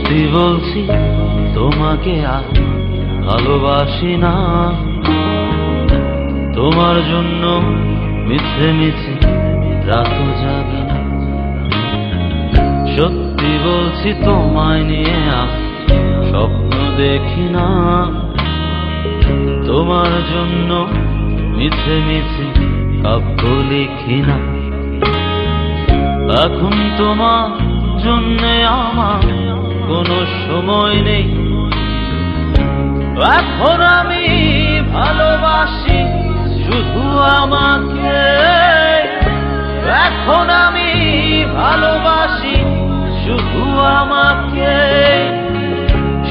সত্যি বলছি তোমাকে আর ভালোবাসি না। তোমার জন্য মিছে মিছে রাত জাগি না। সত্যি বলছি তোমায় নিয়ে আর স্বপ্ন দেখি না। তোমার জন্য মিছে মিছে কাব্য লিখি না। এখন তোমার জন্যে আমার কোনো সময় নেই। এখন আমি ভালোবাসি শুধু আমাকে। এখন আমি ভালোবাসি শুধু আমাকে।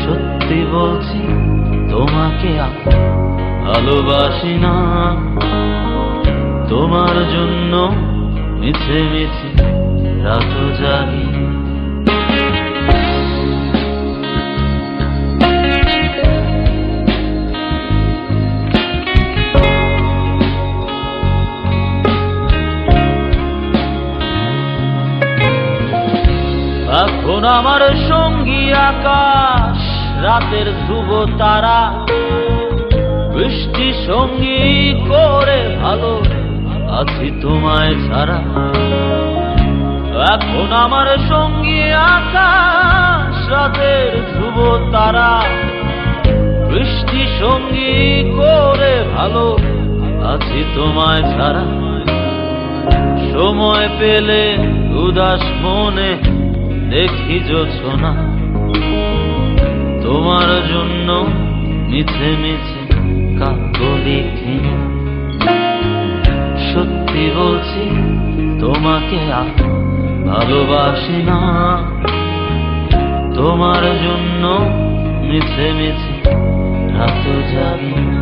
সত্যি বলছি তোমাকে আর ভালোবাসি না। তোমার জন্য মিছে মিছে রাত জাগি। এখন আমার সঙ্গী আকাশ, রাতের ধ্রুব তারা, বৃষ্টি সঙ্গী করে ভালো আছি তোমায় ছাড়া। এখন আমার সঙ্গী আকাশ, রাতের ধ্রুব তারা, বৃষ্টি সঙ্গী করে ভালো আছি তোমায় ছাড়া। সময় পেলে উদাস মনে দেখি জোছনা। তোমার জন্য মিছে মিছে কাব্য লিখি না। সত্যি বলছি তোমাকে আর ভালোবাসি না। তোমার জন্য মিছে মিছে রাত জাগি না।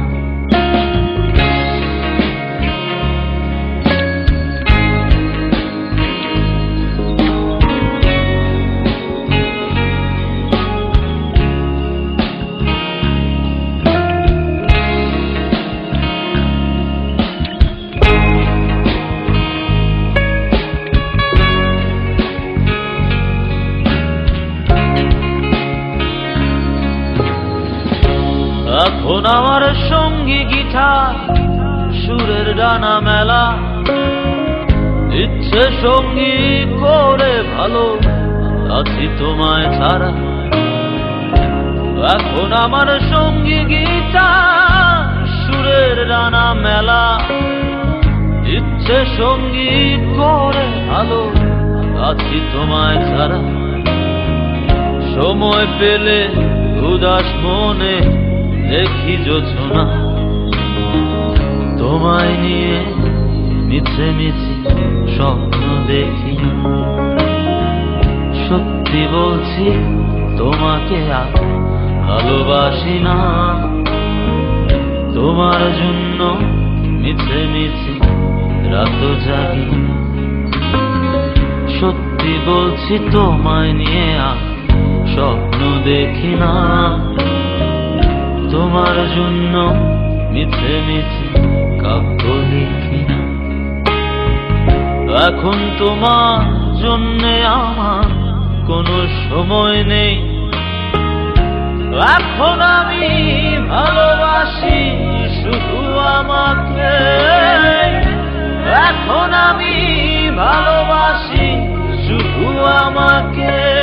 এখন আমার সঙ্গী গিটার, সুরের ডানা মেলা, ইচ্ছে সঙ্গী করে ভালো আছি তোমায় ছাড়া। এখন আমার সঙ্গী গিটার, সুরের ডানা মেলা, ইচ্ছে সঙ্গী করে ভালো আছি তোমায় ছাড়া। সময় পেলে উদাস মনে দেখি জোছনা। তোমায় নিয়ে মিছে মিছে স্বপ্ন দেখি না। সত্যি বলছি তোমাকে আর ভালোবাসি না। তোমার জন্য মিছে মিছে রাত জাগি না। সত্যি বলছি তোমায় নিয়ে আর স্বপ্ন দেখি না। তোমার জন্য মিছে মিছে কাব্য লিখি না। এখন তোমার জন্যে আমার কোনো সময় নেই। এখন আমি ভালোবাসি শুধু আমাকে। এখন আমি ভালোবাসি শুধু আমাকে।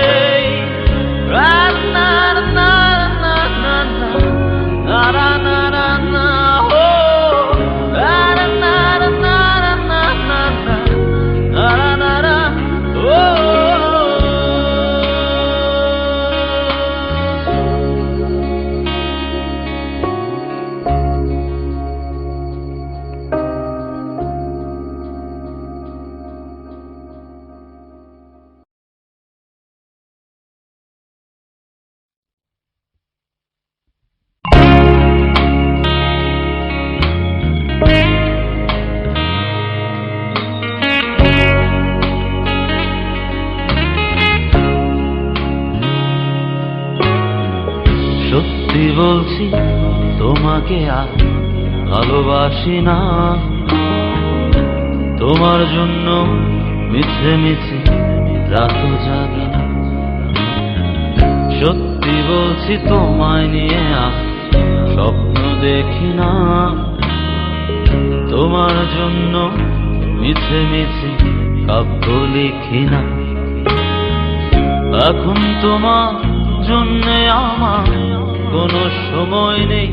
সত্যি বলছি তোমাকে আর ভালোবাসি না। তোমার জন্য মিছে মিছে রাত জাগি না। সত্যি বলছি তোমায় নিয়ে আর স্বপ্ন দেখি না, তোমার জন্য মিছে মিছে কাব্য লিখি না। এখন তোমার জন্যে আমার কোনো সময় নেই,